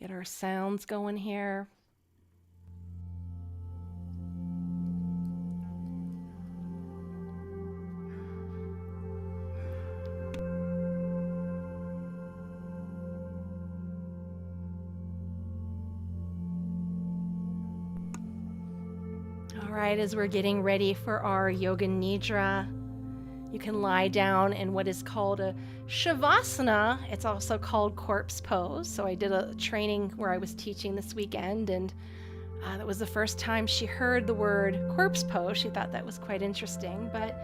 Get our sounds going here. All right, as we're getting ready for our Yoga Nidra, you can lie down in what is called a Shavasana. It's also called corpse pose. So I did a training where I was teaching this weekend, and that was the first time she heard the word corpse pose. She thought that was quite interesting, but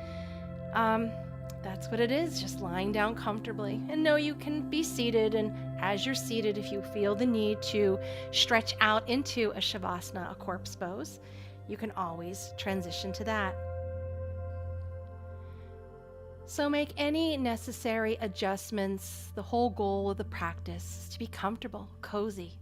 that's what it is, just lying down comfortably. And no, you can be seated, and as you're seated, if you feel the need to stretch out into a Shavasana, a corpse pose, you can always transition to that. So make any necessary adjustments. The whole goal of the practice is to be comfortable, cozy.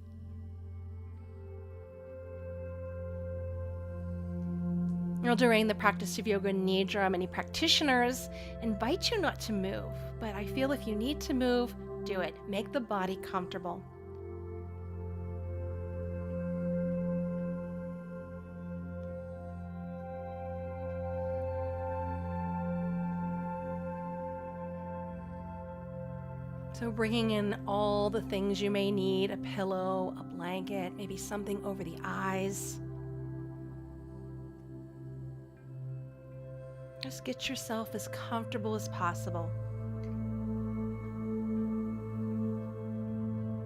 Now, during the practice of Yoga Nidra, many practitioners invite you not to move, but I feel if you need to move, do it. Make the body comfortable. So bringing in all the things you may need, a pillow, a blanket, maybe something over the eyes. Just get yourself as comfortable as possible.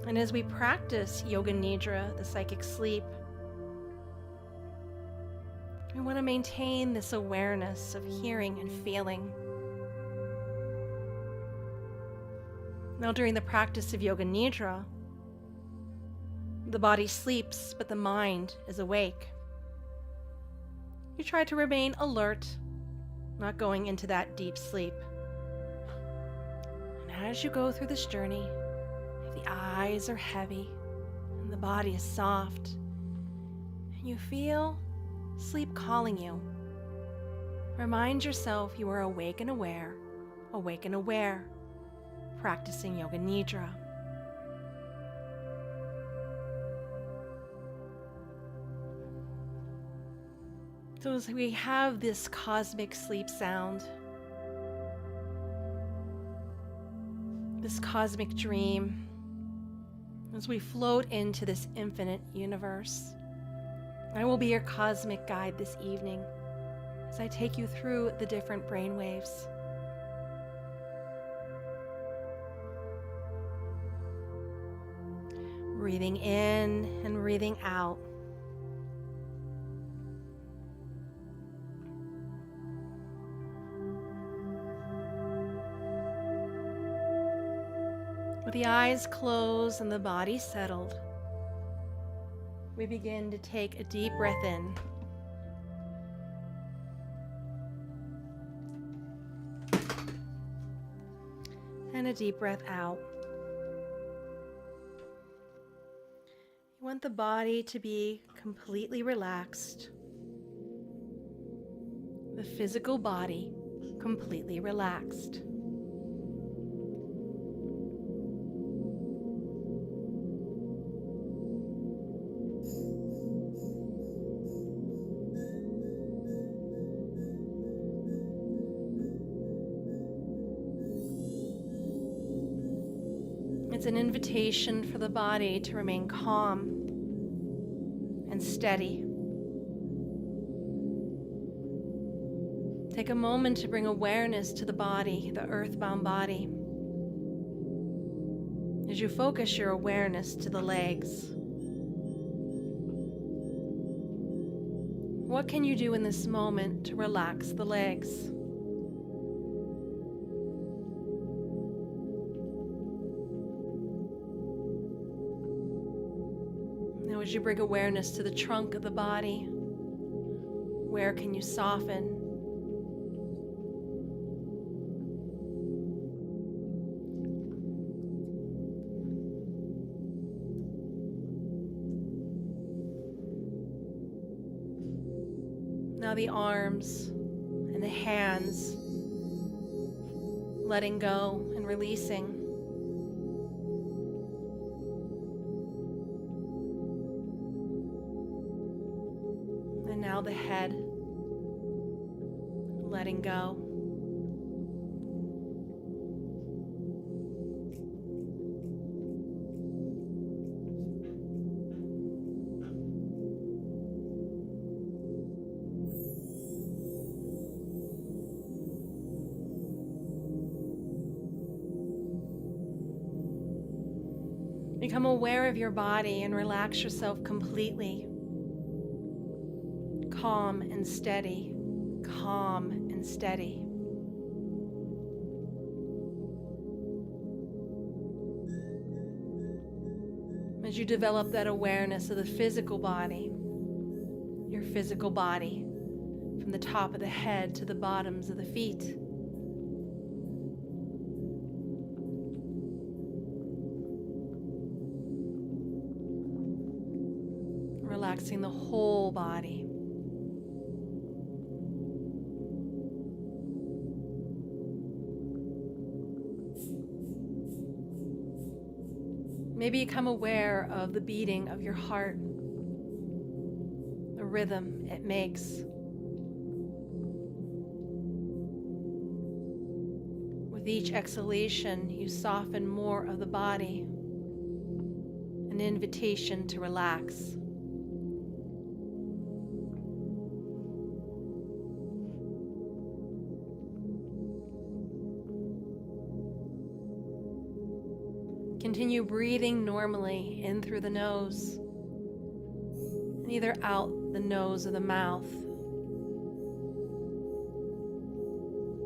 And as we practice Yoga Nidra, the psychic sleep, we want to maintain this awareness of hearing and feeling. Now, during the practice of Yoga Nidra, the body sleeps, but the mind is awake. You try to remain alert, not going into that deep sleep. And as you go through this journey, if the eyes are heavy and the body is soft, and you feel sleep calling you, remind yourself you are awake and aware, practicing Yoga Nidra. So as we have this cosmic sleep sound, this cosmic dream, as we float into this infinite universe, I will be your cosmic guide this evening as I take you through the different brainwaves. Breathing in and breathing out. With the eyes closed and the body settled, we begin to take a deep breath in. And a deep breath out. You want the body to be completely relaxed. The physical body completely relaxed. It's an invitation for the body to remain calm and steady. Take a moment to bring awareness to the body, the earthbound body. As you focus your awareness to the legs, what can you do in this moment to relax the legs? Now, as you bring awareness to the trunk of the body, where can you soften? Now the arms and the hands, letting go and releasing. now the head, letting go. Become aware of your body and relax yourself completely. Calm and steady, calm and steady. As you develop that awareness of the physical body, your physical body, from the top of the head to the bottoms of the feet. Relaxing the whole body. Maybe become aware of the beating of your heart, the rhythm it makes. With each exhalation, you soften more of the body, an invitation to relax. Continue breathing normally in through the nose and either out the nose or the mouth.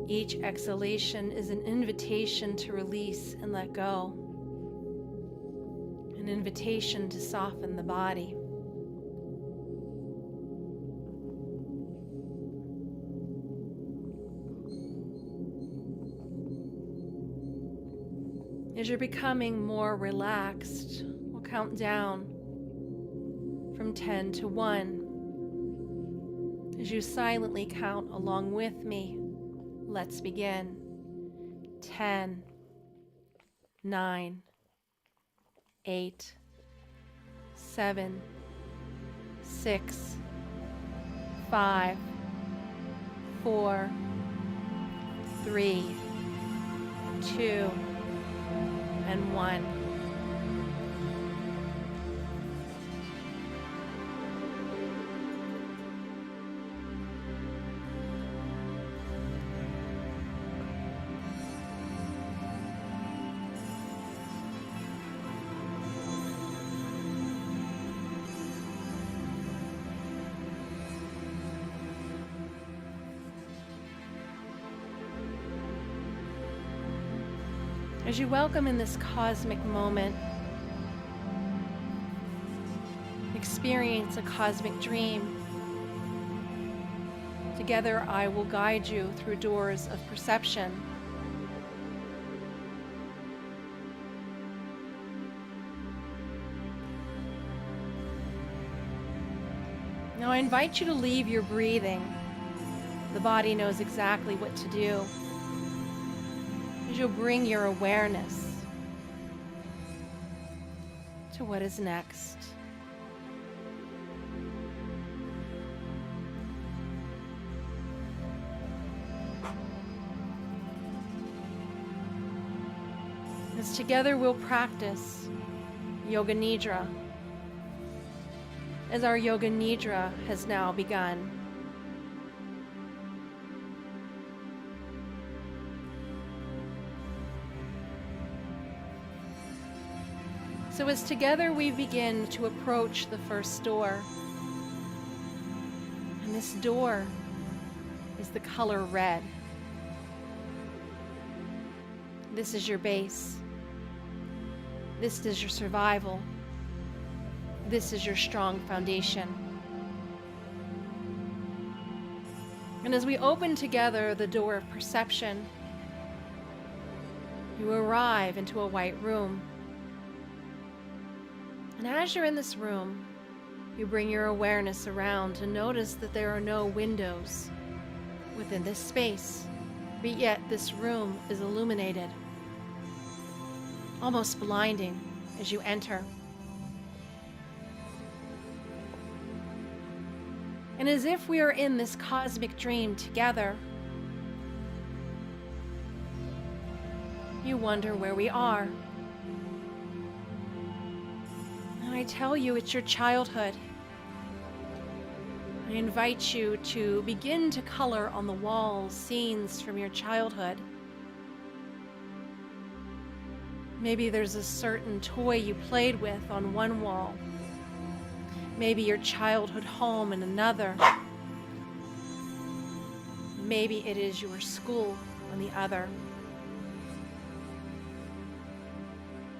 Each exhalation is an invitation to release and let go, an invitation to soften the body. As you're becoming more relaxed, we'll count down from 10 to 1. As you silently count along with me, let's begin. 10, 9, 8, 7, 6, 5, 4, 3, 2, and 1. As you welcome in this cosmic moment, experience a cosmic dream. Together, I will guide you through doors of perception. Now, I invite you to leave your breathing. The body knows exactly what to do. You'll bring your awareness to what is next. As together we'll practice Yoga Nidra, as our Yoga Nidra has now begun. So as together we begin to approach the first door, and this door is the color red. This is your base. This is your survival. This is your strong foundation. And as we open together the door of perception, you arrive into a white room. And as you're in this room, you bring your awareness around to notice that there are no windows within this space, but yet this room is illuminated, almost blinding as you enter. And as if we are in this cosmic dream together, you wonder where we are. And I tell you, it's your childhood. I invite you to begin to color on the walls scenes from your childhood. Maybe there's a certain toy you played with on one wall. Maybe your childhood home in another. Maybe it is your school on the other.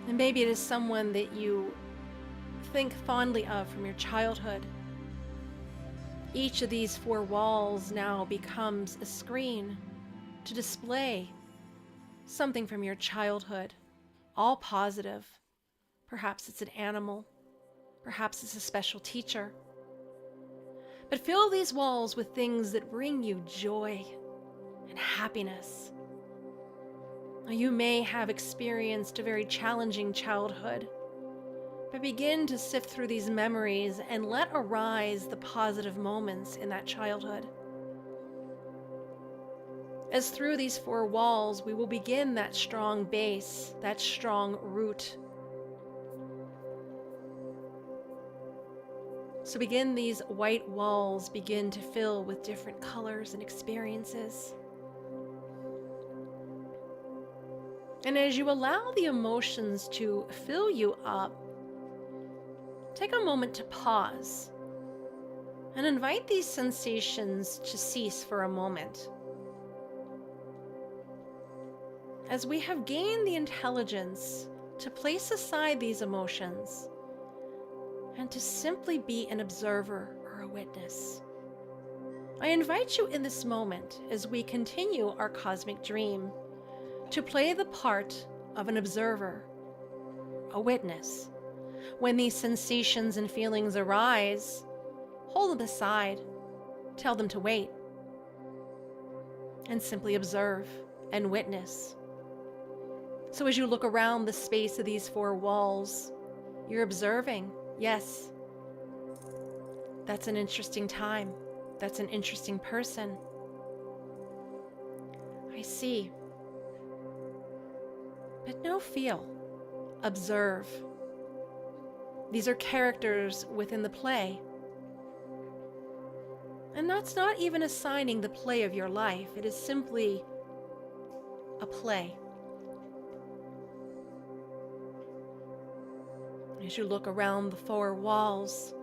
And maybe it is someone that you think fondly of from your childhood. Each of these 4 walls now becomes a screen to display something from your childhood, all positive. Perhaps it's an animal. Perhaps it's a special teacher. But fill these walls with things that bring you joy and happiness. Now, you may have experienced a very challenging childhood, but begin to sift through these memories and let arise the positive moments in that childhood. As through these 4 walls, we will begin that strong base, that strong root. So begin these white walls, begin to fill with different colors and experiences. And as you allow the emotions to fill you up, take a moment to pause and invite these sensations to cease for a moment. As we have gained the intelligence to place aside these emotions and to simply be an observer or a witness, I invite you in this moment, as we continue our cosmic dream, to play the part of an observer, a witness. When these sensations and feelings arise, hold them aside, tell them to wait, and simply observe and witness. So as you look around the space of these 4 walls, you're observing. Yes, that's an interesting time. That's an interesting person. I see. But no feel. Observe. These are characters within the play. And that's not even assigning the play of your life. It is simply a play. As you look around the 4 walls,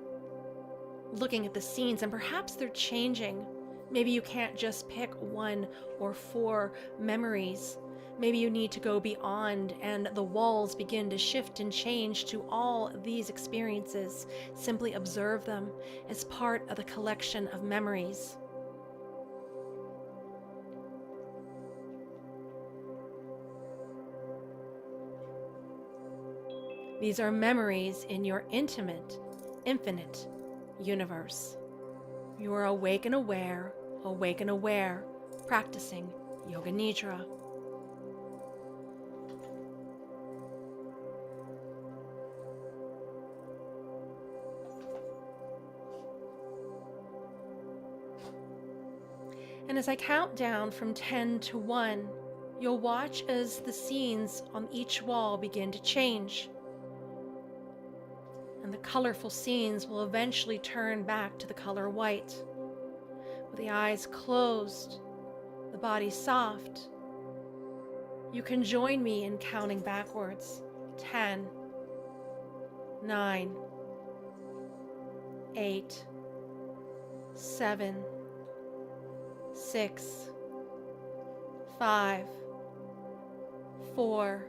looking at the scenes, and perhaps they're changing. Maybe you can't just pick 1 or 4 memories. Maybe you need to go beyond, and the walls begin to shift and change to all these experiences. Simply observe them as part of the collection of memories. These are memories in your intimate, infinite universe. You are awake and aware, practicing Yoga Nidra. And as I count down from 10 to 1, you'll watch as the scenes on each wall begin to change. And the colorful scenes will eventually turn back to the color white. With the eyes closed, the body soft, you can join me in counting backwards. 10, 9, 8, 7, 6, 5, 4,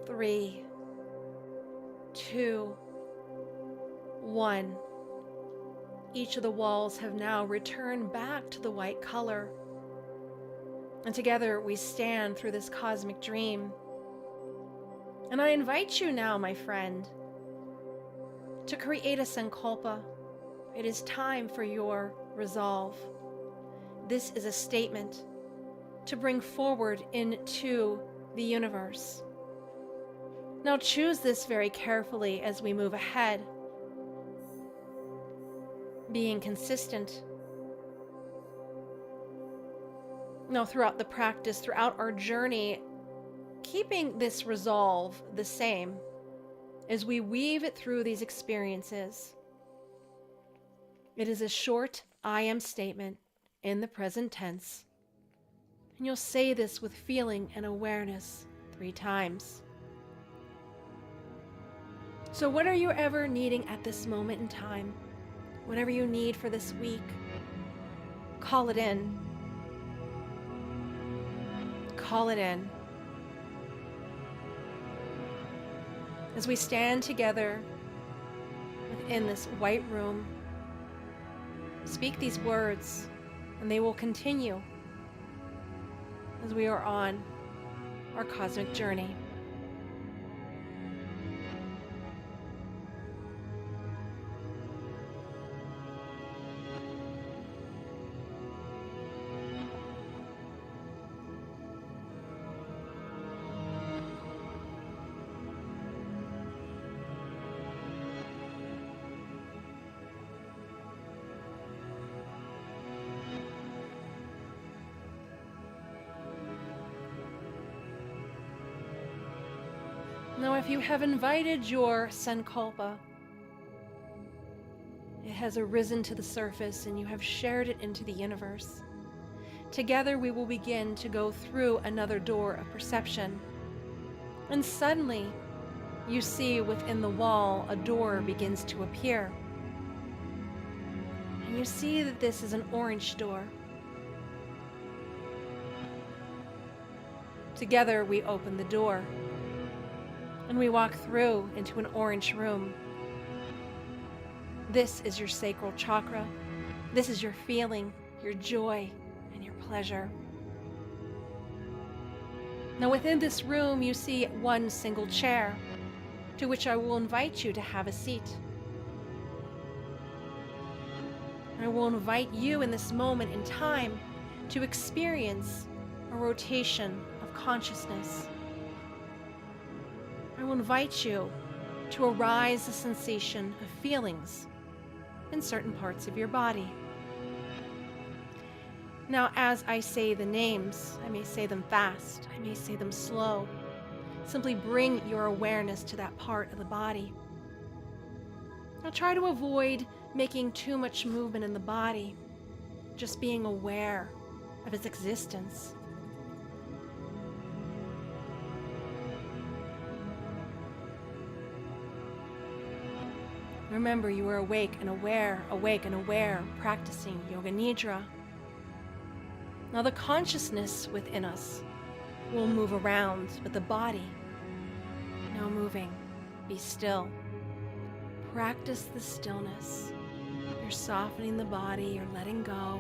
3, 2, 1. Each of the walls have now returned back to the white color. And together we stand through this cosmic dream. And I invite you now, my friend, to create a sankalpa. It is time for your resolve. This is a statement to bring forward into the universe. Now choose this very carefully as we move ahead. being consistent. Now, throughout the practice, throughout our journey, keeping this resolve the same as we weave it through these experiences. It is a short I am statement in the present tense. And you'll say this with feeling and awareness 3 times. So what are you ever needing at this moment in time? Whatever you need for this week, call it in. Call it in. As we stand together within this white room, speak these words, and they will continue as we are on our cosmic journey. Now, if you have invited your sankalpa, it has arisen to the surface and you have shared it into the universe. Together we will begin to go through another door of perception. And suddenly you see within the wall a door begins to appear. And you see that this is an orange door. Together we open the door. And we walk through into an orange room. This is your sacral chakra. This is your feeling, your joy, and your pleasure. Now within this room you see one single chair, to which I will invite you to have a seat. I will invite you in this moment in time to experience a rotation of consciousness. I will invite you to arise the sensation of feelings in certain parts of your body. Now, as I say the names, I may say them fast, I may say them slow. Simply bring your awareness to that part of the body. Now, try to avoid making too much movement in the body, just being aware of its existence. Remember, you are awake and aware, practicing Yoga Nidra. Now the consciousness within us will move around, but the body, no moving. Be still. Practice the stillness. You're softening the body, you're letting go.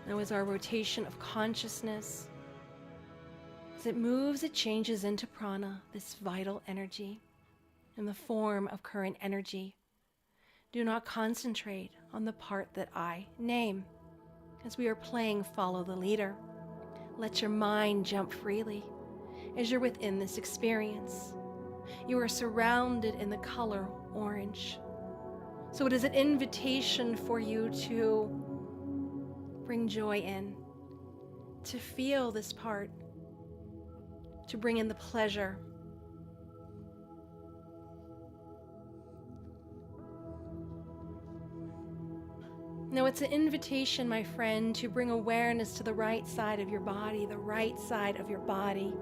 Now, as our rotation of consciousness, as it moves, it changes into prana, this vital energy, in the form of current energy. Do not concentrate on the part that I name. As we are playing Follow the Leader, let your mind jump freely as you're within this experience. You are surrounded in the color orange. So it is an invitation for you to bring joy in, to feel this part, to bring in the pleasure. Now it's an invitation, my friend, to bring awareness to the right side of your body, the right side of your body,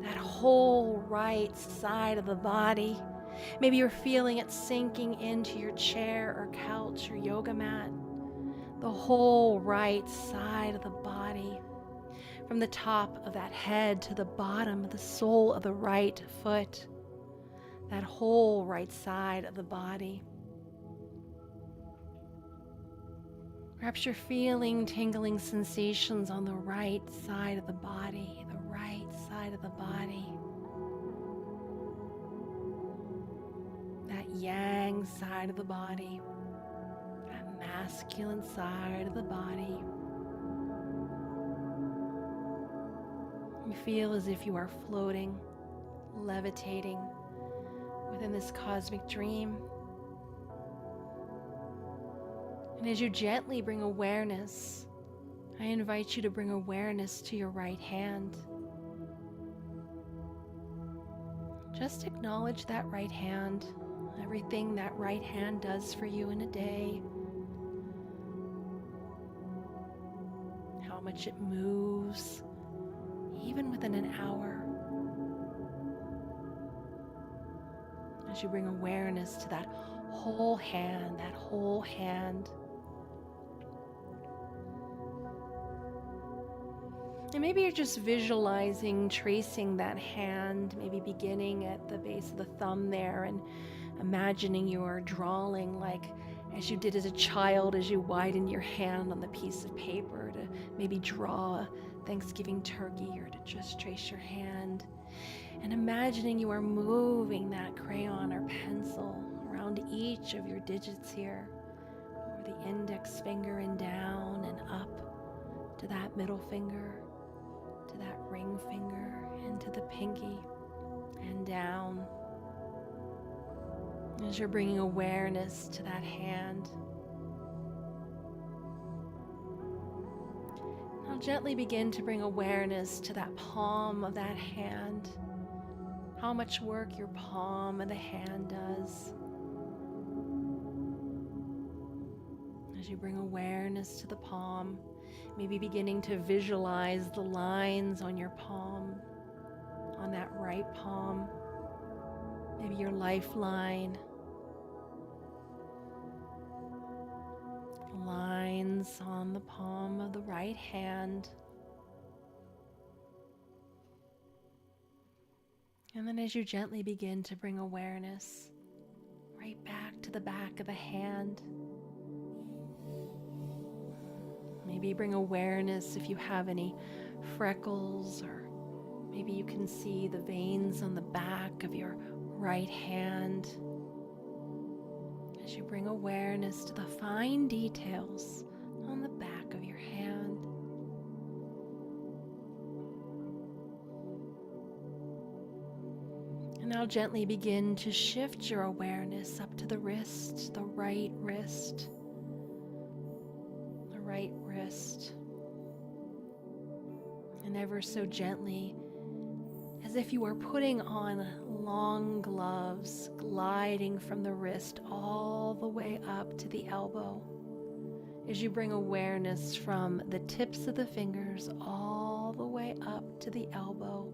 that whole right side of the body. Maybe you're feeling it sinking into your chair or couch or yoga mat. The whole right side of the body, from the top of that head to the bottom of the sole of the right foot, that whole right side of the body. Perhaps you're feeling tingling sensations on the right side of the body, the right side of the body. That yang side of the body, that masculine side of the body. You feel as if you are floating, levitating within this cosmic dream. And as you gently bring awareness, I invite you to bring awareness to your right hand. Just acknowledge that right hand, everything that right hand does for you in a day, how much it moves, even within an hour. As you bring awareness to that whole hand, And maybe you're just visualizing tracing that hand, maybe beginning at the base of the thumb there and imagining you are drawing like as you did as a child, as you widen your hand on the piece of paper to maybe draw a Thanksgiving turkey or to just trace your hand. And imagining you are moving that crayon or pencil around each of your digits here, over the index finger and down and up to that middle finger, to that ring finger, and to the pinky, and down. As you're bringing awareness to that hand, now gently begin to bring awareness to that palm of that hand, how much work your palm of the hand does. As you bring awareness to the palm, maybe beginning to visualize the lines on your palm, on that right palm, maybe your lifeline, lines on the palm of the right hand. And then as you gently begin to bring awareness right back to the back of the hand, maybe bring awareness if you have any freckles, or maybe you can see the veins on the back of your right hand. As you bring awareness to the fine details on the back of your hand. And now gently begin to shift your awareness up to the wrist, the right wrist. And ever so gently, as if you were putting on long gloves, gliding from the wrist all the way up to the elbow, as you bring awareness from the tips of the fingers all the way up to the elbow.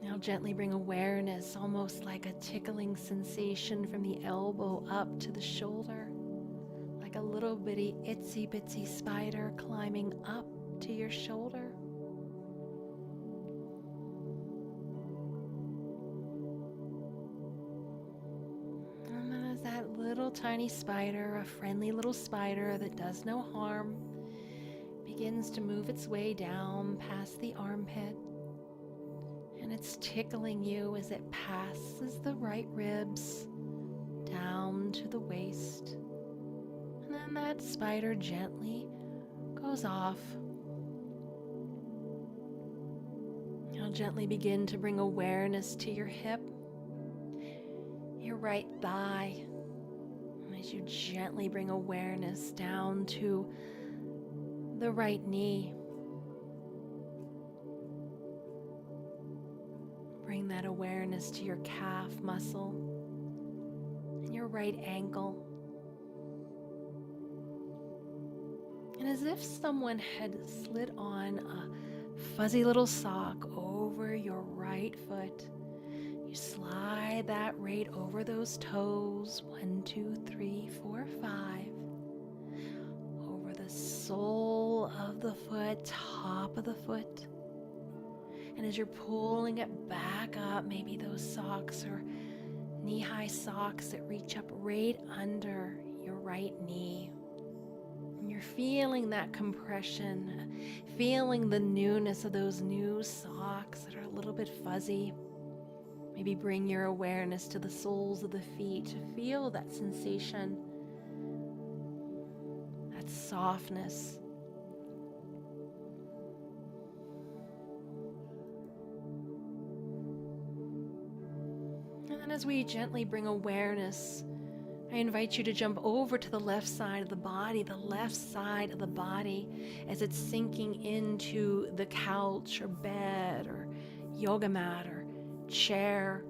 Now gently bring awareness, almost like a tickling sensation from the elbow up to the shoulder, like a little bitty itsy bitsy spider climbing up to your shoulder. And then as that little tiny spider, a friendly little spider that does no harm, begins to move its way down past the armpit, and it's tickling you as it passes the right ribs down to the waist. And then that spider gently goes off. Now gently begin to bring awareness to your hip, your right thigh. And as you gently bring awareness down to the right knee, bring that awareness to your calf muscle and your right ankle. And as if someone had slid on a fuzzy little sock over your right foot, you slide that right over those toes, 1, 2, 3, 4, 5, over the sole of the foot, top of the foot. And as you're pulling it back up, maybe those socks are knee-high socks that reach up right under your right knee. And You're feeling that compression, feeling the newness of those new socks that are a little bit fuzzy. Maybe bring your awareness to the soles of the feet to feel that sensation, that softness. And then as we gently bring awareness, I invite you to jump over to the left side of the body, as it's sinking into the couch or bed or yoga mat or chair,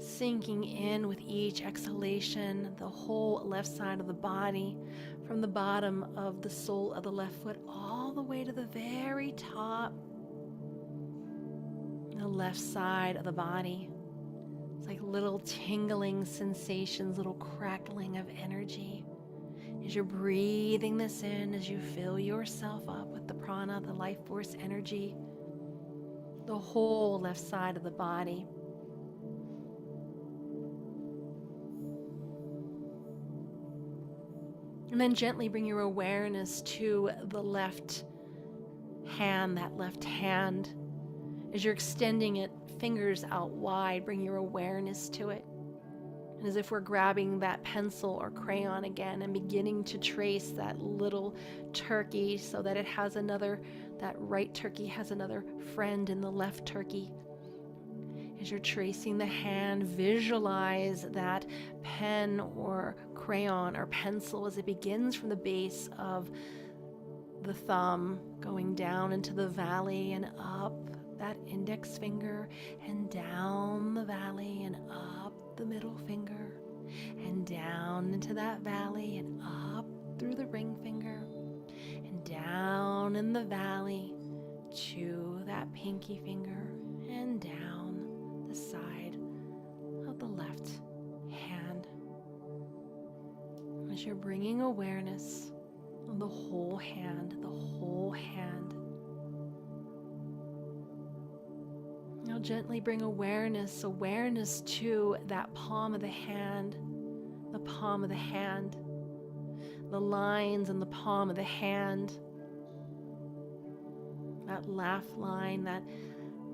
sinking in with each exhalation, the whole left side of the body, from the bottom of the sole of the left foot all the way to the very top, the left side of the body. It's like little tingling sensations, little crackling of energy. As you're breathing this in, as you fill yourself up with the prana, the life force energy, the whole left side of the body. And then gently bring your awareness to the left hand, that left hand. As you're extending it, fingers out wide, bring your awareness to it. And as if we're grabbing that pencil or crayon again and beginning to trace that little turkey so that that right turkey has another friend in the left turkey. As you're tracing the hand, visualize that pen or crayon or pencil as it begins from the base of the thumb, going down into the valley and up that index finger, and down the valley and up the middle finger, and down into that valley and up through the ring finger, and down in the valley to that pinky finger, and down the side of the left hand. As you're bringing awareness of the whole hand, now gently bring awareness to that palm of the hand, the lines in the palm of the hand, that laugh line, that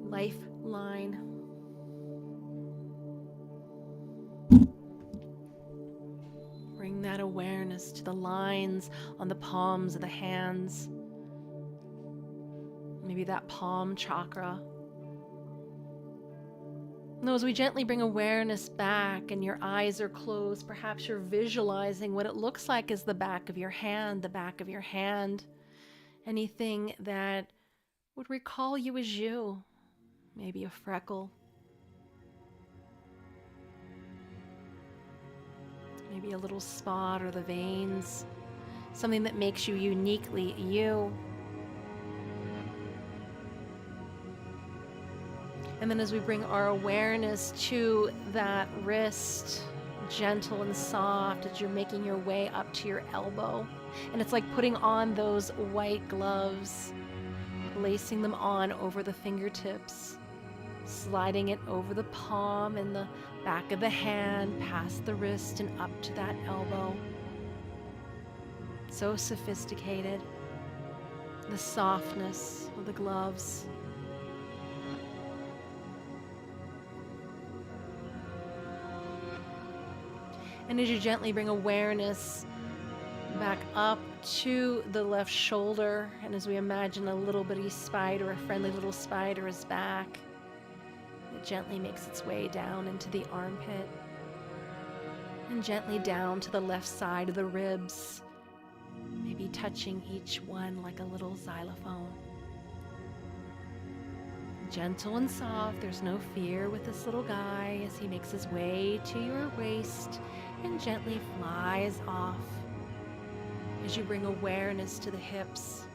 life line. Bring that awareness to the lines on the palms of the hands, maybe that palm chakra. And as we gently bring awareness back and your eyes are closed, perhaps you're visualizing what it looks like is the back of your hand, anything that would recall you as you, maybe a freckle, maybe a little spot or the veins, something that makes you uniquely you. And then as we bring our awareness to that wrist, gentle and soft, as you're making your way up to your elbow. And it's like putting on those white gloves, lacing them on over the fingertips, sliding it over the palm and the back of the hand, past the wrist and up to that elbow. So sophisticated. The softness of the gloves. And as you gently bring awareness back up to the left shoulder, and as we imagine a little bitty spider, a friendly little spider is back, it gently makes its way down into the armpit, and gently down to the left side of the ribs, maybe touching each one like a little xylophone. Gentle and soft, there's no fear with this little guy as he makes his way to your waist and gently flies off. As you bring awareness to the hips,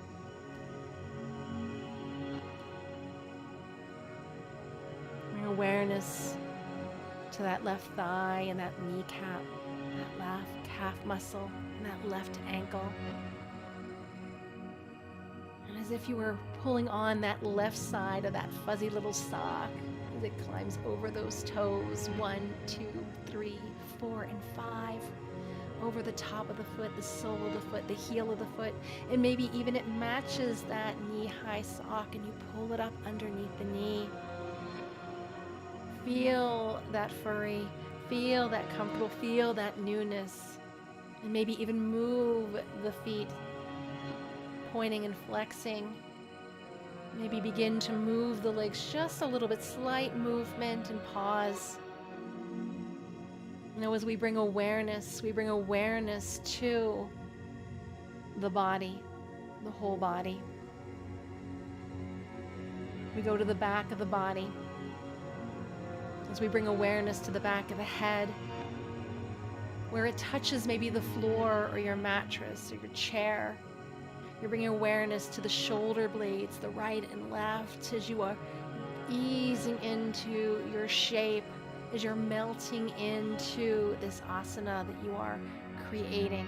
bring awareness to that left thigh and that kneecap, that left calf muscle and that left ankle. And as if you were pulling on that left side of that fuzzy little sock as it climbs over those toes, 1, 2, 3, 4, and 5. over the top of the foot, the sole of the foot, the heel of the foot, and maybe even it matches that knee-high sock and you pull it up underneath the knee. Feel that furry, feel that comfortable, feel that newness, and maybe even move the feet, pointing and flexing. Maybe begin to move the legs just a little bit, slight movement and pause. Now as we bring awareness to the body, the whole body. We go to the back of the body. As we bring awareness to the back of the head, where it touches maybe the floor or your mattress or your chair. You're bringing awareness to the shoulder blades, the right and left, as you are easing into your shape, as you're melting into this asana that you are creating.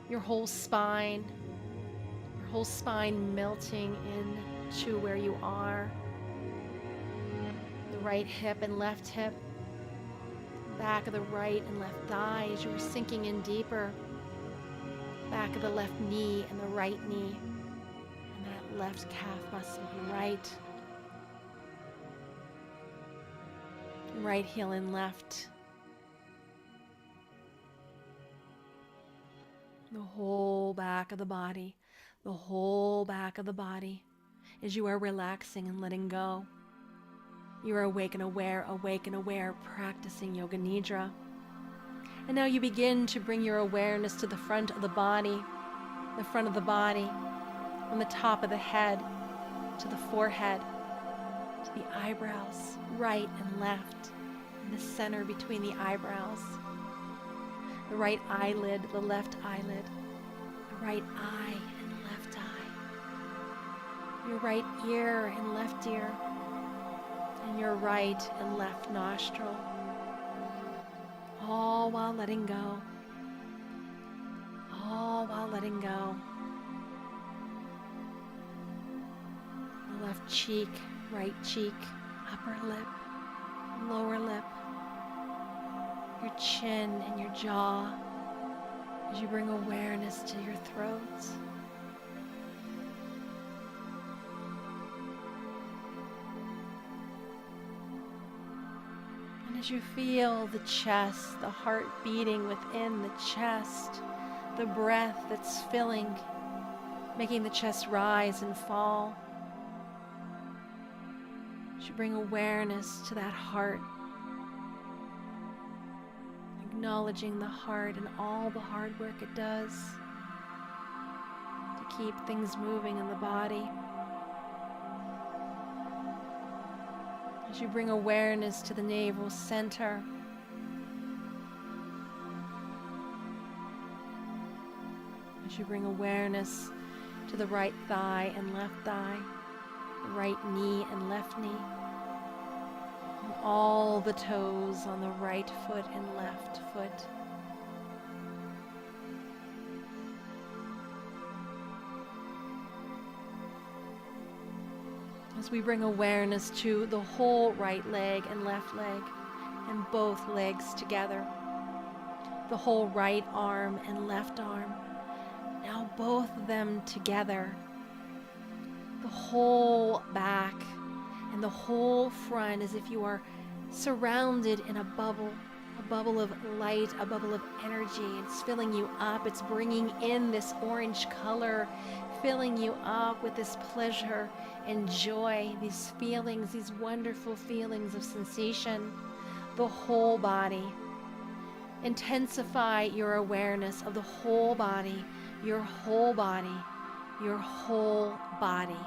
Your whole spine melting into where you are. The right hip and left hip, back of the right and left thigh as you're sinking in deeper. Back of the left knee and the right knee, and that left calf muscle on the right. Right heel and left. The whole back of the body, the whole back of the body, as you are relaxing and letting go. You are awake and aware, practicing Yoga Nidra. And now you begin to bring your awareness to the front of the body, from the top of the head, to the forehead, to the eyebrows, right and left, in the center between the eyebrows. The right eyelid, the left eyelid, the right eye and left eye, your right ear and left ear, and your right and left nostril. All while letting go. All while letting go. The left cheek, right cheek, upper lip, lower lip, your chin and your jaw as you bring awareness to your throat. As you feel the chest, the heart beating within the chest, the breath that's filling, making the chest rise and fall. As you bring awareness to that heart, acknowledging the heart and all the hard work it does to keep things moving in the body. As you bring awareness to the navel center, as you bring awareness to the right thigh and left thigh, the right knee and left knee, and all the toes on the right foot and left foot. As we bring awareness to the whole right leg and left leg and both legs together, the whole right arm and left arm, now both of them together, the whole back and the whole front, as if you are surrounded in a bubble of light, a bubble of energy. It's filling you up. It's bringing in this orange color, filling you up with this pleasure and joy, these feelings, these wonderful feelings of sensation. The whole body. Intensify your awareness of the whole body, your whole body, your whole body.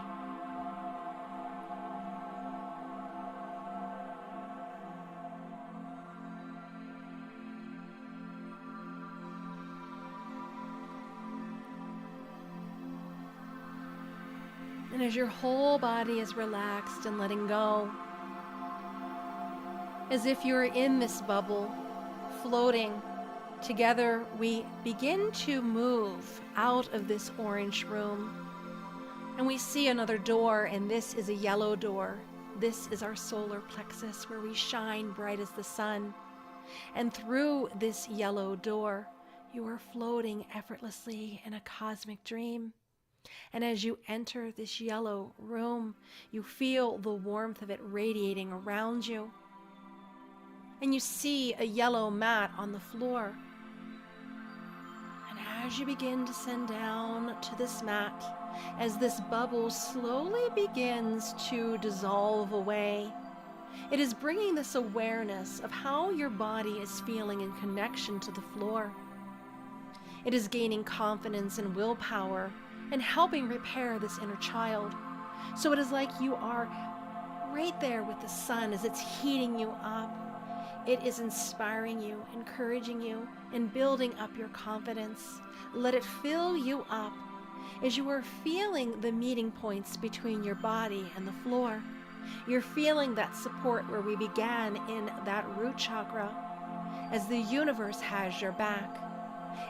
And as your whole body is relaxed and letting go, as if you're in this bubble, floating, together we begin to move out of this orange room. And we see another door, and this is a yellow door. This is our solar plexus where we shine bright as the sun. And through this yellow door, you are floating effortlessly in a cosmic dream. And as you enter this yellow room, you feel the warmth of it radiating around you. And you see a yellow mat on the floor. And as you begin to descend down to this mat, as this bubble slowly begins to dissolve away, it is bringing this awareness of how your body is feeling in connection to the floor. It is gaining confidence and willpower and helping repair this inner child. So it is like you are right there with the sun as it's heating you up. It is inspiring you, encouraging you, and building up your confidence. Let it fill you up as you are feeling the meeting points between your body and the floor. You're feeling that support where we began in that root chakra, as the universe has your back.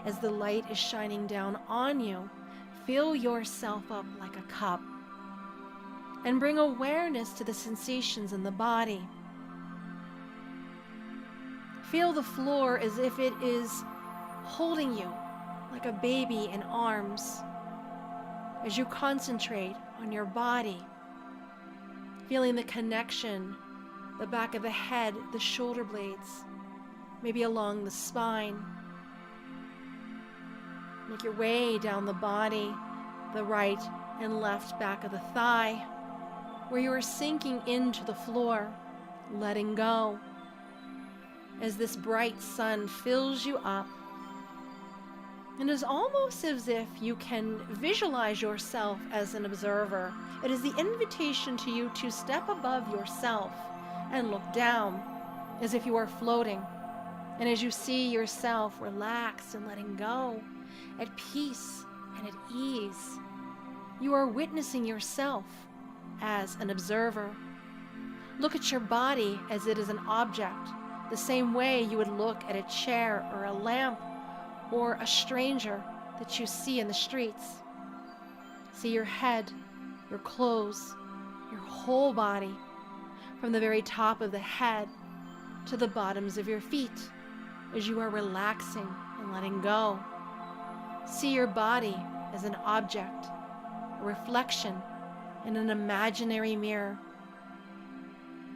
As the light is shining down on you, fill yourself up like a cup and bring awareness to the sensations in the body. Feel the floor as if it is holding you like a baby in arms as you concentrate on your body, feeling the connection, the back of the head, the shoulder blades, maybe along the spine. Make your way down the body, the right and left back of the thigh, where you are sinking into the floor, letting go. As this bright sun fills you up, and it is almost as if you can visualize yourself as an observer. It is the invitation to you to step above yourself and look down as if you are floating. And as you see yourself relaxed and letting go, at peace and at ease, you are witnessing yourself as an observer. Look at your body as it is an object, the same way you would look at a chair or a lamp or a stranger that you see in the streets. See your head, your clothes, your whole body, from the very top of the head to the bottoms of your feet, as you are relaxing and letting go. See your body as an object, a reflection in an imaginary mirror.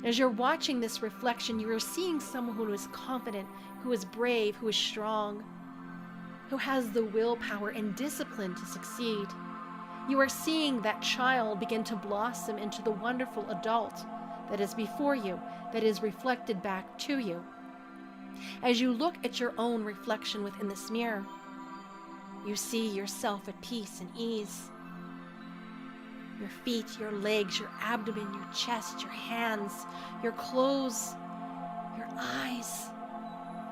As you're watching this reflection, you are seeing someone who is confident, who is brave, who is strong, who has the willpower and discipline to succeed. You are seeing that child begin to blossom into the wonderful adult that is before you, that is reflected back to you. As you look at your own reflection within this mirror, you see yourself at peace and ease. Your feet, your legs, your abdomen, your chest, your hands, your clothes, your eyes,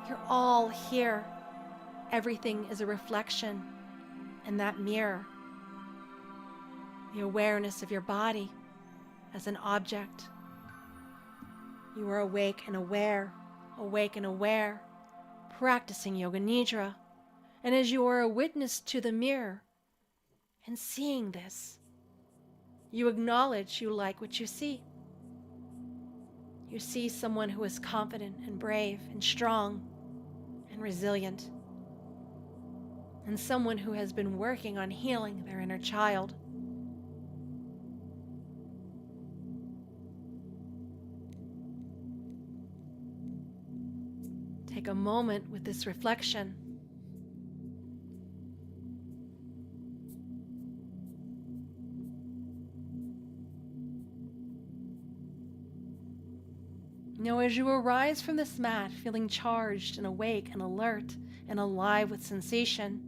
you're all here. Everything is a reflection in that mirror. The awareness of your body as an object. You are awake and aware, practicing Yoga Nidra. And as you are a witness to the mirror and seeing this, you acknowledge you like what you see. You see someone who is confident and brave and strong and resilient, and someone who has been working on healing their inner child. Take a moment with this reflection. Now, as you arise from this mat, feeling charged and awake and alert and alive with sensation,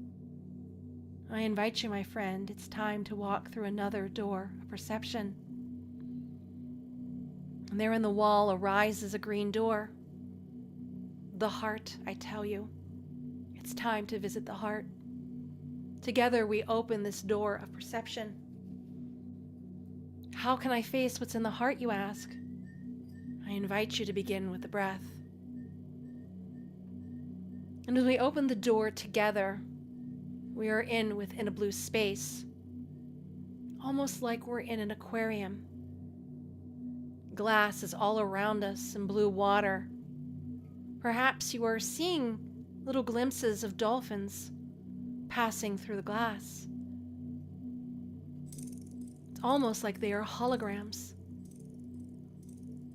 I invite you, my friend, it's time to walk through another door of perception. And there in the wall arises a green door. The heart, I tell you. It's time to visit the heart. Together we open this door of perception. How can I face what's in the heart, you ask? I invite you to begin with the breath. And as we open the door together, we are within a blue space, almost like we're in an aquarium. Glass is all around us and blue water. Perhaps you are seeing little glimpses of dolphins passing through the glass. It's almost like they are holograms.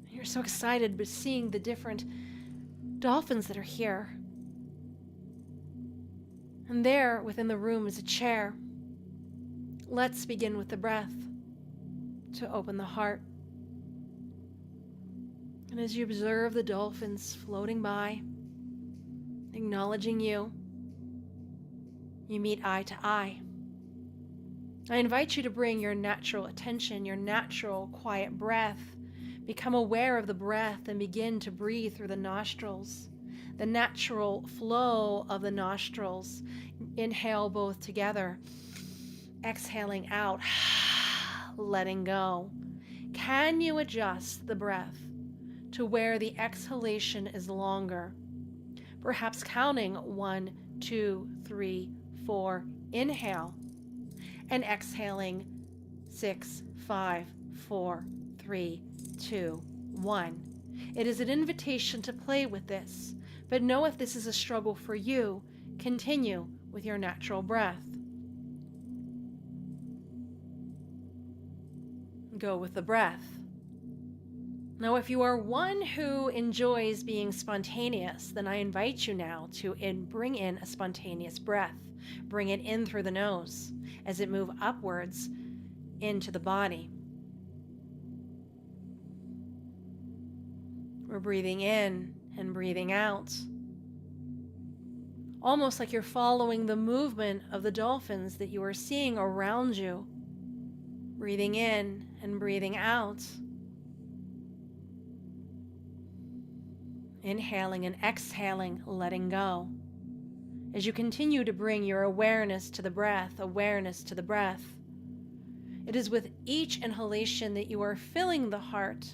You're so excited by seeing the different dolphins that are here. And there, within the room, is a chair. Let's begin with the breath to open the heart. And as you observe the dolphins floating by, acknowledging you, you meet eye to eye. I invite you to bring your natural attention, your natural quiet breath. Become aware of the breath and begin to breathe through the nostrils. The natural flow of the nostrils. Inhale both together. Exhaling out, letting go. Can you adjust the breath to where the exhalation is longer? Perhaps counting 1, 2, 3, 4. Inhale. And exhaling 6, 5, 4, 3, 2, 1. It is an invitation to play with this, but know if this is a struggle for you, continue with your natural breath. Go with the breath. Now, if you are one who enjoys being spontaneous, then I invite you now to bring in a spontaneous breath. Bring it in through the nose as it moves upwards into the body. We're breathing in and breathing out. Almost like you're following the movement of the dolphins that you are seeing around you. Breathing in and breathing out. Inhaling and exhaling, letting go. As you continue to bring your awareness to the breath, awareness to the breath. It is with each inhalation that you are filling the heart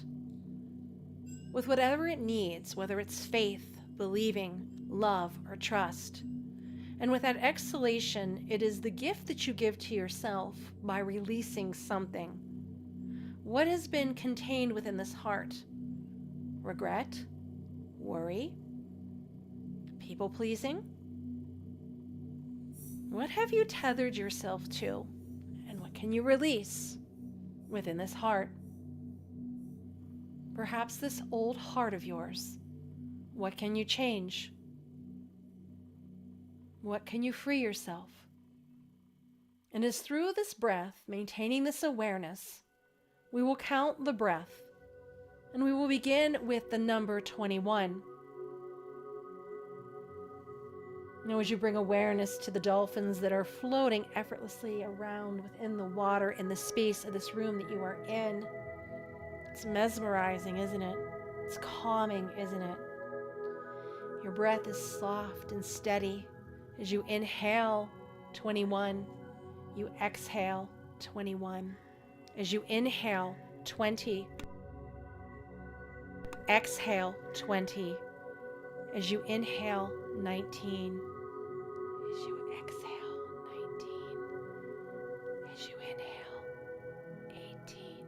with whatever it needs, whether it's faith, believing, love, or trust. And with that exhalation, it is the gift that you give to yourself by releasing something. What has been contained within this heart? Regret? Worry? People-pleasing? What have you tethered yourself to? And what can you release within this heart? Perhaps this old heart of yours. What can you change? What can you free yourself? And it's through this breath, maintaining this awareness, we will count the breath. And we will begin with the number 21. Now, as you bring awareness to the dolphins that are floating effortlessly around within the water in the space of this room that you are in, it's mesmerizing, isn't it? It's calming, isn't it? Your breath is soft and steady. As you inhale, 21. You exhale, 21. As you inhale, 20. Exhale, 20. As you inhale, 19. As you exhale, 19. As you inhale, 18.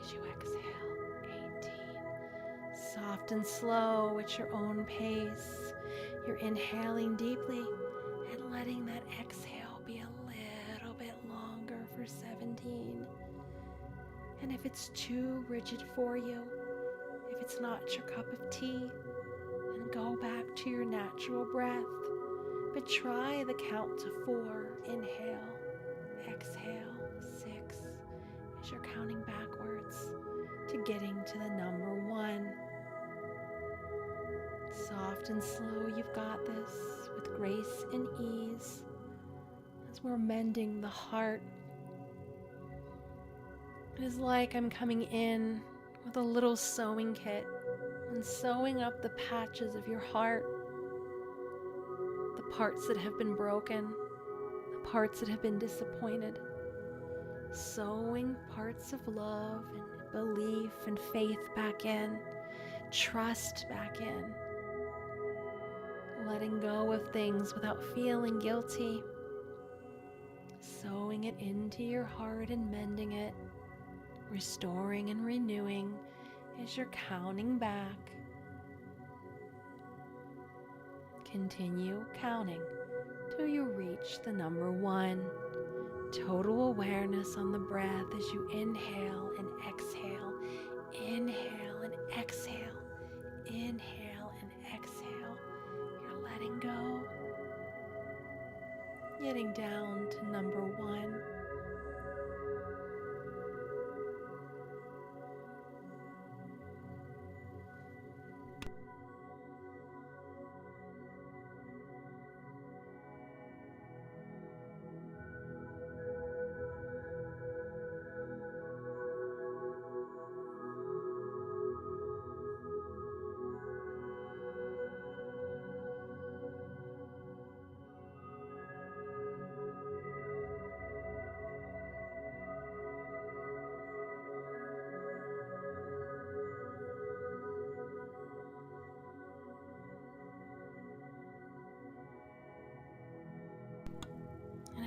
As you exhale, 18. Soft and slow at your own pace. You're inhaling deeply and letting that exhale be a little bit longer for 17. And if it's too rigid for you, if it's not your cup of tea, then go back to your natural breath. But try the count to 4. Inhale, exhale, 6. As you're counting backwards to getting to the number 1. Soft and slow, you've got this with grace and ease as we're mending the heart. It is like I'm coming in with a little sewing kit and sewing up the patches of your heart, the parts that have been broken, the parts that have been disappointed, sewing parts of love and belief and faith back in, trust back in, letting go of things without feeling guilty, sewing it into your heart and mending it, restoring and renewing as you're counting back continue counting till you reach the number 1. Total awareness on the breath as you inhale and exhale. Inhale and exhale. Inhale and exhale. You're letting go. Getting down to number 1.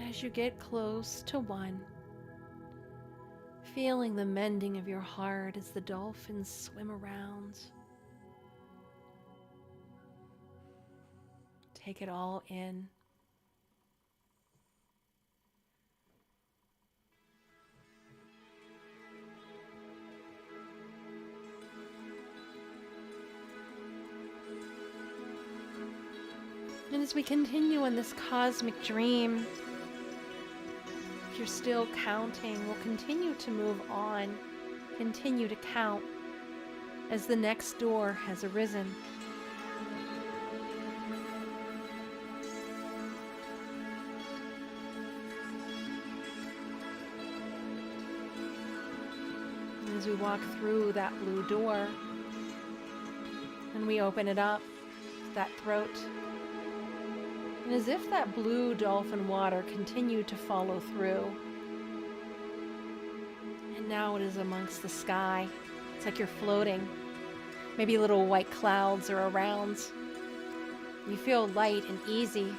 As you get close to 1, feeling the mending of your heart as the dolphins swim around. Take it all in. And as we continue in this cosmic dream, if you're still counting, we'll continue to move on, continue to count as the next door has arisen. And as we walk through that blue door and we open it up, that throat, and as if that blue dolphin water continued to follow through. And now it is amongst the sky. It's like you're floating. Maybe little white clouds are around. You feel light and easy.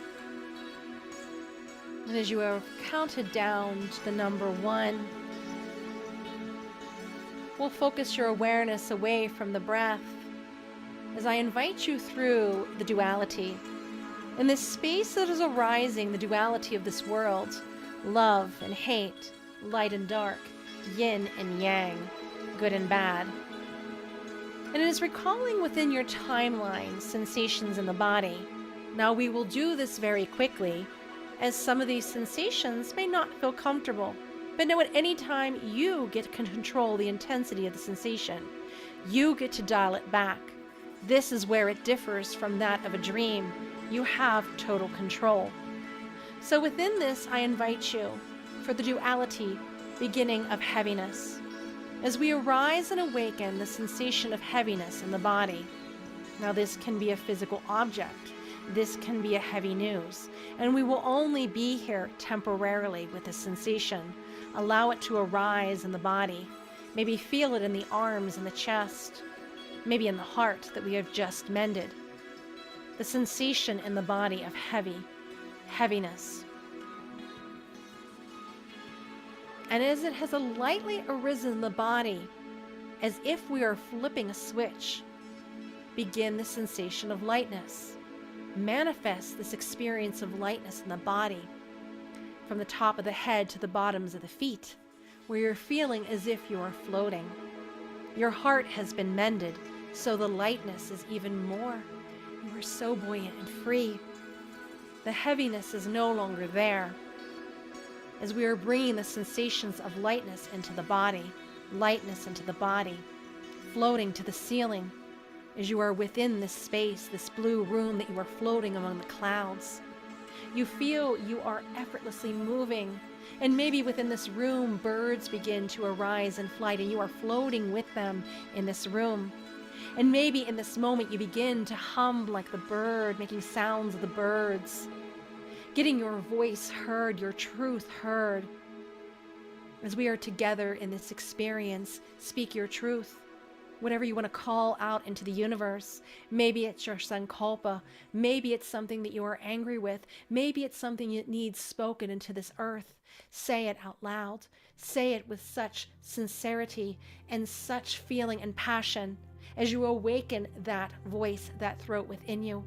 And as you have counted down to the number 1, we'll focus your awareness away from the breath as I invite you through the duality. In this space that is arising, the duality of this world, love and hate, light and dark, yin and yang, good and bad. And it is recalling within your timeline sensations in the body. Now we will do this very quickly, as some of these sensations may not feel comfortable. But know at any time you get to control the intensity of the sensation. You get to dial it back. This is where it differs from that of a dream. You have total control. So within this, I invite you for the duality beginning of heaviness. As we arise and awaken the sensation of heaviness in the body. Now this can be a physical object. This can be a heavy news. And we will only be here temporarily with the sensation. Allow it to arise in the body. Maybe feel it in the arms and the chest. Maybe in the heart that we have just mended. The sensation in the body of heaviness. And as it has lightly arisen in the body, as if we are flipping a switch, begin the sensation of lightness. Manifest this experience of lightness in the body, from the top of the head to the bottoms of the feet, where you're feeling as if you are floating. Your heart has been mended, so the lightness is even more. You are so buoyant and free. The heaviness is no longer there. As we are bringing the sensations of lightness into the body, floating to the ceiling, as you are within this space, this blue room that you are floating among the clouds. You feel you are effortlessly moving, and maybe within this room, birds begin to arise in flight, and you are floating with them in this room. And maybe in this moment you begin to hum like the bird, making sounds of the birds, getting your voice heard, your truth heard. As we are together in this experience, speak your truth. Whatever you want to call out into the universe. Maybe it's your sankalpa. Maybe it's something that you are angry with. Maybe it's something that needs spoken into this earth. Say it out loud. Say it with such sincerity and such feeling and passion as you awaken that voice, that throat within you.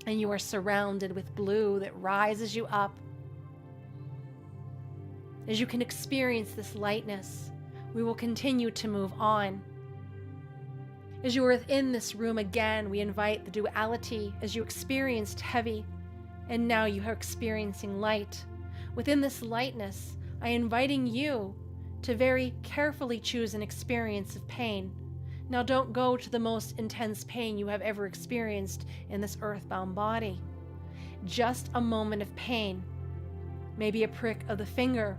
and you are surrounded with blue that rises you up. As you can experience this lightness, we will continue to move on. As you are within this room again, we invite the duality as you experienced heavy, and now you are experiencing light. Within this lightness, I am inviting you to very carefully choose an experience of pain. Now don't go to the most intense pain you have ever experienced in this earthbound body. Just a moment of pain, maybe a prick of the finger,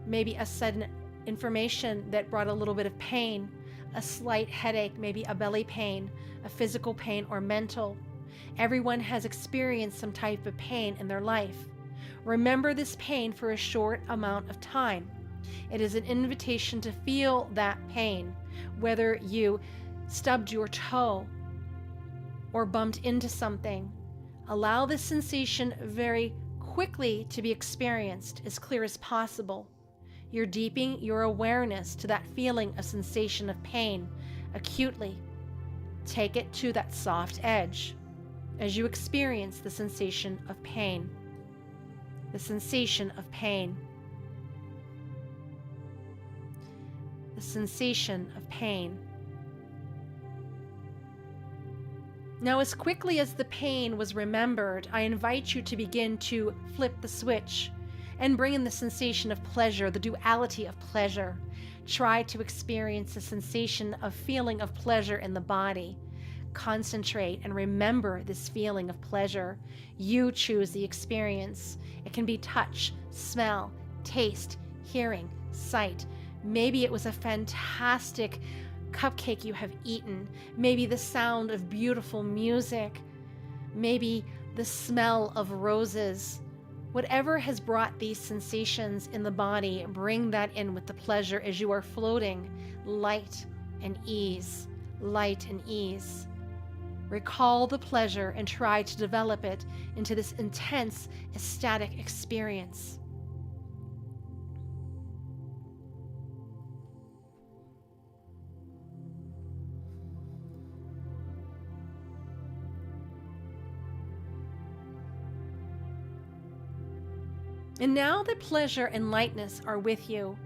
maybe a sudden information that brought a little bit of pain, a slight headache, maybe a belly pain, a physical pain or mental. Everyone has experienced some type of pain in their life. Remember this pain for a short amount of time. It is an invitation to feel that pain, whether you stubbed your toe or bumped into something. Allow this sensation very quickly to be experienced as clear as possible. You're deepening your awareness to that feeling of sensation of pain acutely. Take it to that soft edge as you experience the sensation of pain. The sensation of pain. The sensation of pain. Now, as quickly as the pain was remembered, I invite you to begin to flip the switch and bring in the sensation of pleasure, the duality of pleasure. Try to experience the sensation of feeling of pleasure in the body. Concentrate and remember this feeling of pleasure. You choose the experience. It can be touch, smell, taste, hearing, sight. Maybe it was a fantastic cupcake you have eaten. Maybe the sound of beautiful music. Maybe the smell of roses. Whatever has brought these sensations in the body, bring that in with the pleasure as you are floating, light and ease, light and ease. Recall the pleasure and try to develop it into this intense, ecstatic experience. And now that pleasure and lightness are with you,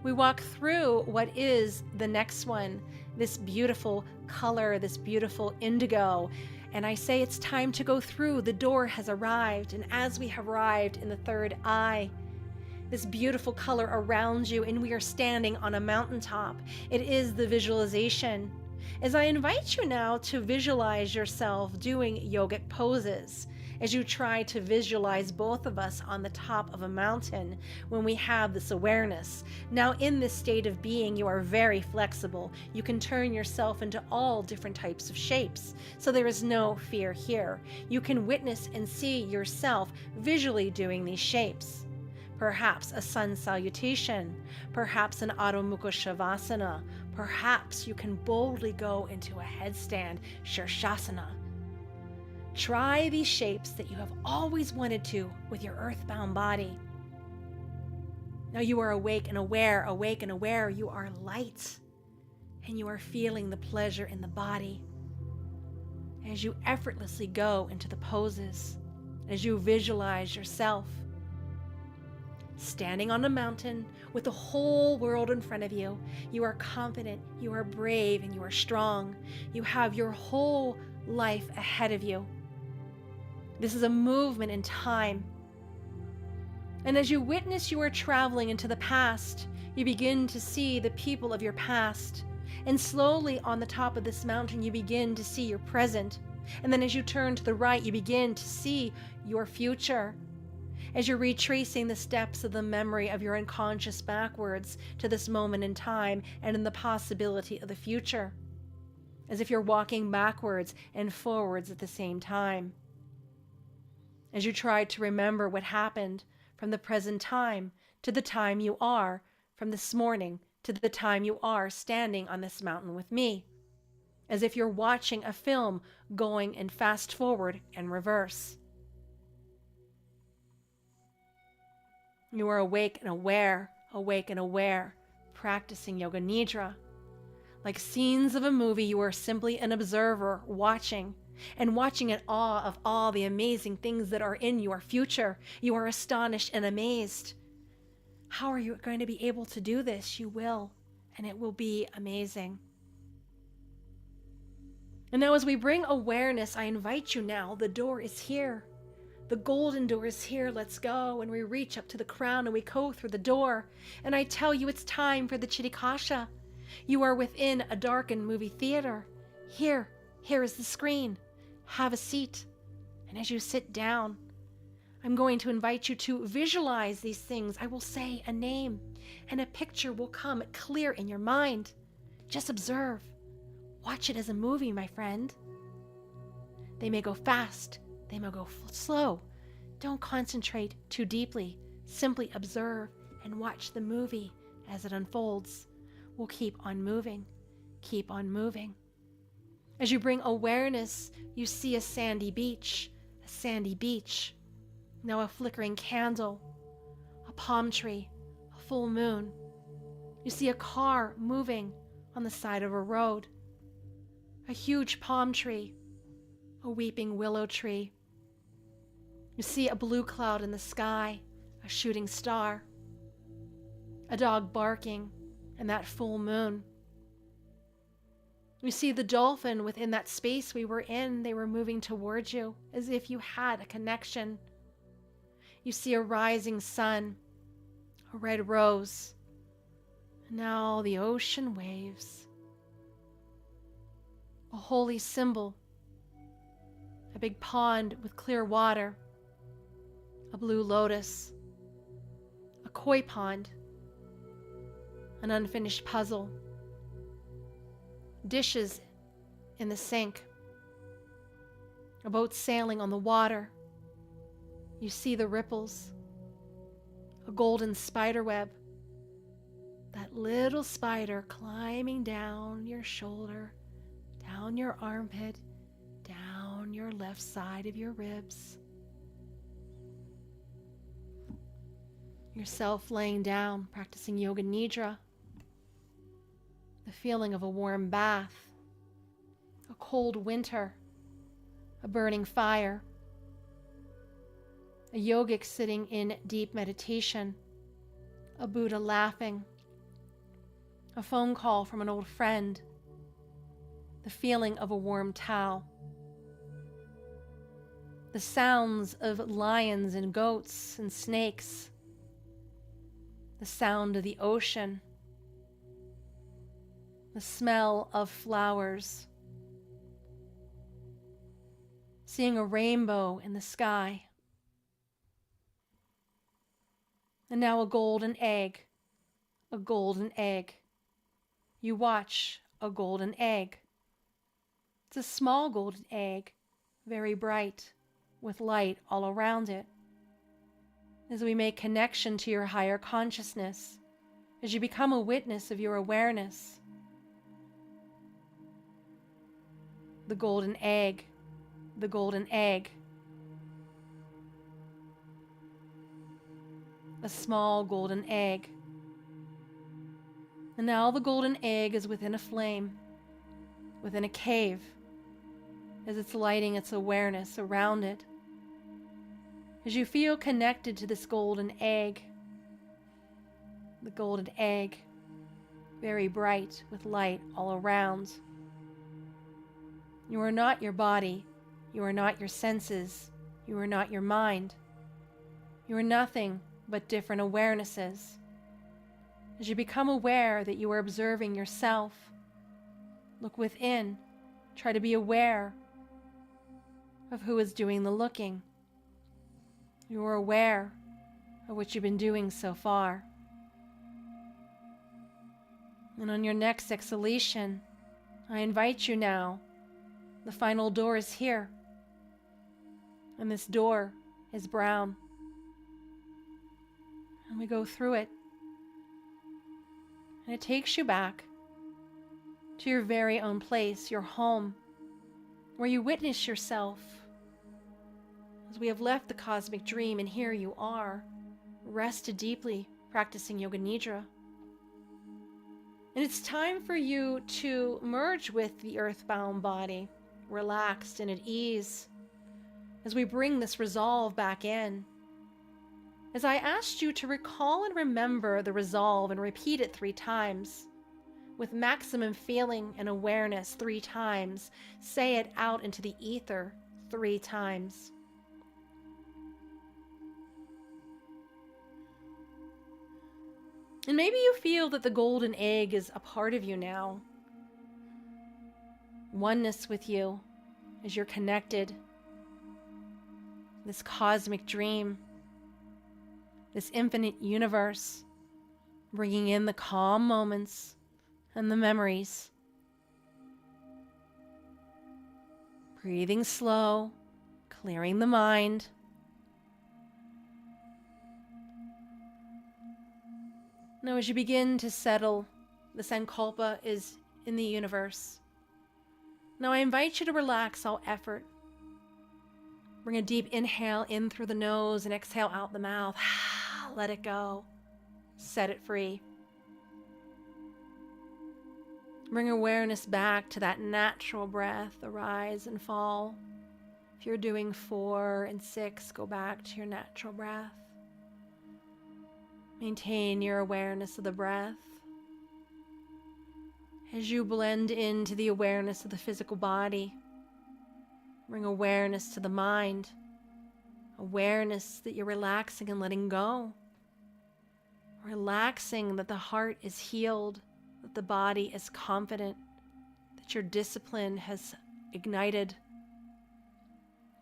we walk through what is the next one, this beautiful color, this beautiful indigo. And I say it's time to go through. The door has arrived. And as we have arrived in the third eye, this beautiful color around you, and we are standing on a mountaintop. It is the visualization. As I invite you now to visualize yourself doing yogic poses, as you try to visualize both of us on the top of a mountain when we have this awareness. Now, in this state of being, you are very flexible. You can turn yourself into all different types of shapes, so there is no fear here. You can witness and see yourself visually doing these shapes. Perhaps a sun salutation, perhaps an Adho Mukha Shavasana, perhaps you can boldly go into a headstand, Shirshasana. Try these shapes that you have always wanted to with your earthbound body. Now you are awake and aware, you are light, and you are feeling the pleasure in the body. As you effortlessly go into the poses, as you visualize yourself standing on a mountain with the whole world in front of you. You are confident, you are brave, and you are strong. You have your whole life ahead of you. This is a movement in time. And as you witness you are traveling into the past, you begin to see the people of your past. And slowly on the top of this mountain, you begin to see your present. And then as you turn to the right, you begin to see your future. As you're retracing the steps of the memory of your unconscious backwards to this moment in time and in the possibility of the future. As if you're walking backwards and forwards at the same time. As you try to remember what happened from the present time to the time you are, from this morning to the time you are standing on this mountain with me. As if you're watching a film going in fast forward and reverse. You are awake and aware, practicing Yoga Nidra. Like scenes of a movie, you are simply an observer watching. and watching in awe of all the amazing things that are in your future. You are astonished and amazed. How are you going to be able to do this? You will, and it will be amazing. And now as we bring awareness, I invite you now, the door is here. The golden door is here. Let's go. And we reach up to the crown and we go through the door. And I tell you, it's time for the Chitikasha. You are within a darkened movie theater. Here is the screen. Have a seat. And as you sit down, I'm going to invite you to visualize these things. I will say a name and a picture will come clear in your mind. Just observe. Watch it as a movie, my friend. They may go fast. They may go slow. Don't concentrate too deeply. Simply observe and watch the movie as it unfolds. We'll keep on moving. Keep on moving. As you bring awareness, you see a sandy beach. A sandy beach. Now a flickering candle. A palm tree. A full moon. You see a car moving on the side of a road. A huge palm tree. A weeping willow tree. You see a blue cloud in the sky, a shooting star, a dog barking, and that full moon. You see the dolphin within that space we were in. They were moving towards you as if you had a connection. You see a rising sun, a red rose, and now the ocean waves. A holy symbol, a big pond with clear water, a blue lotus, a koi pond, an unfinished puzzle, dishes in the sink, a boat sailing on the water. You see the ripples, a golden spider web, that little spider climbing down your shoulder, down your armpit, down your left side of your ribs. Yourself laying down, practicing Yoga Nidra. The feeling of a warm bath, a cold winter, a burning fire, a yogic sitting in deep meditation, a Buddha laughing, a phone call from an old friend, the feeling of a warm towel, the sounds of lions and goats and snakes, the sound of the ocean, the smell of flowers, seeing a rainbow in the sky, and now a golden egg, a golden egg. You watch a golden egg. It's a small golden egg, very bright, with light all around it. As we make connection to your higher consciousness, as you become a witness of your awareness, the golden egg, the golden egg. A small golden egg. And now the golden egg is within a flame, within a cave, as it's lighting its awareness around it. As you feel connected to this golden egg, the golden egg, very bright with light all around. You are not your body. You are not your senses. You are not your mind. You are nothing but different awarenesses. As you become aware that you are observing yourself, look within. Try to be aware of who is doing the looking. You are aware of what you've been doing so far. And on your next exhalation, I invite you now. The final door is here. And this door is brown. And we go through it. And it takes you back to your very own place, your home, where you witness yourself. As we have left the cosmic dream, and here you are, rested deeply, practicing Yoga Nidra. And it's time for you to merge with the earthbound body, relaxed, and at ease as we bring this resolve back in. As I asked you to recall and remember the resolve and repeat it 3 times, with maximum feeling and awareness 3 times, say it out into the ether 3 times. And maybe you feel that the golden egg is a part of you now. Oneness with you as you're connected. This cosmic dream, this infinite universe, bringing in the calm moments and the memories. Breathing slow, clearing the mind. Now, as you begin to settle, the Sankalpa is in the universe. Now, I invite you to relax all effort. Bring a deep inhale in through the nose and exhale out the mouth. Let it go. Set it free. Bring awareness back to that natural breath, the rise and fall. If you're doing 4 and 6, go back to your natural breath. Maintain your awareness of the breath. As you blend into the awareness of the physical body, bring awareness to the mind, awareness that you're relaxing and letting go. Relaxing that the heart is healed, that the body is confident, that your discipline has ignited.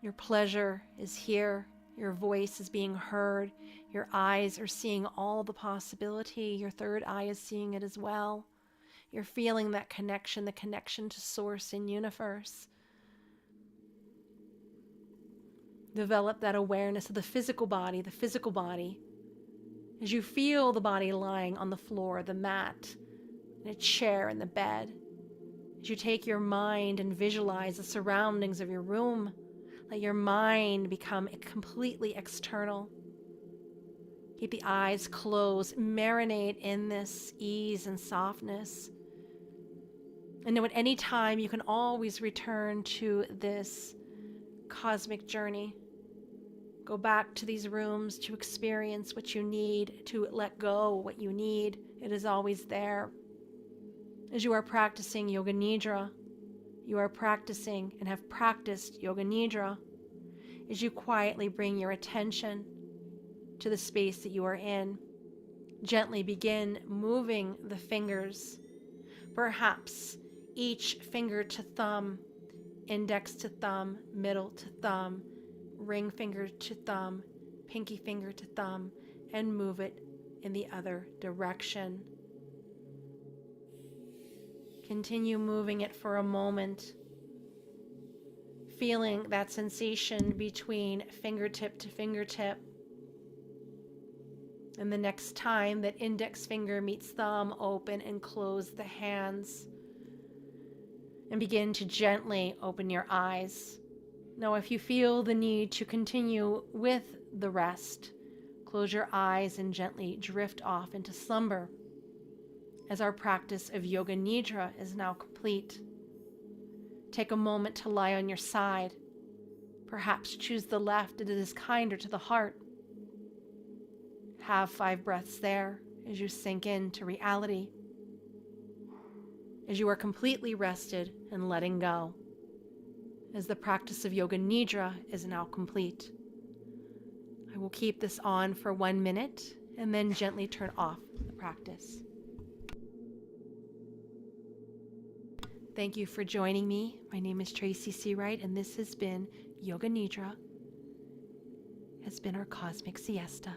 Your pleasure is here. Your voice is being heard. Your eyes are seeing all the possibility. Your third eye is seeing it as well. You're feeling that connection, the connection to source and universe. Develop that awareness of the physical body, as you feel the body lying on the floor, the mat, in a chair, in the bed. As you take your mind and visualize the surroundings of your room, let your mind become completely external. Keep the eyes closed, marinate in this ease and softness. And know at any time you can always return to this cosmic journey. Go back to these rooms to experience what you need, to let go what you need. It is always there. As you are practicing Yoga Nidra, you are practicing and have practiced Yoga Nidra. As you quietly bring your attention to the space that you are in, gently begin moving the fingers, perhaps each finger to thumb, index to thumb, middle to thumb, ring finger to thumb, pinky finger to thumb, and move it in the other direction. Continue moving it for a moment, feeling that sensation between fingertip to fingertip. And the next time that index finger meets thumb, open and close the hands. And begin to gently open your eyes. Now, if you feel the need to continue with the rest, close your eyes and gently drift off into slumber, as our practice of Yoga Nidra is now complete. Take a moment to lie on your side. Perhaps choose the left, it is kinder to the heart. Have 5 breaths there as you sink into reality, as you are completely rested and letting go, as the practice of Yoga Nidra is now complete. I will keep this on for 1 minute and then gently turn off the practice. Thank you for joining me. My name is Tracy Searight, and this has been Yoga Nidra, has been our Cosmic Siesta.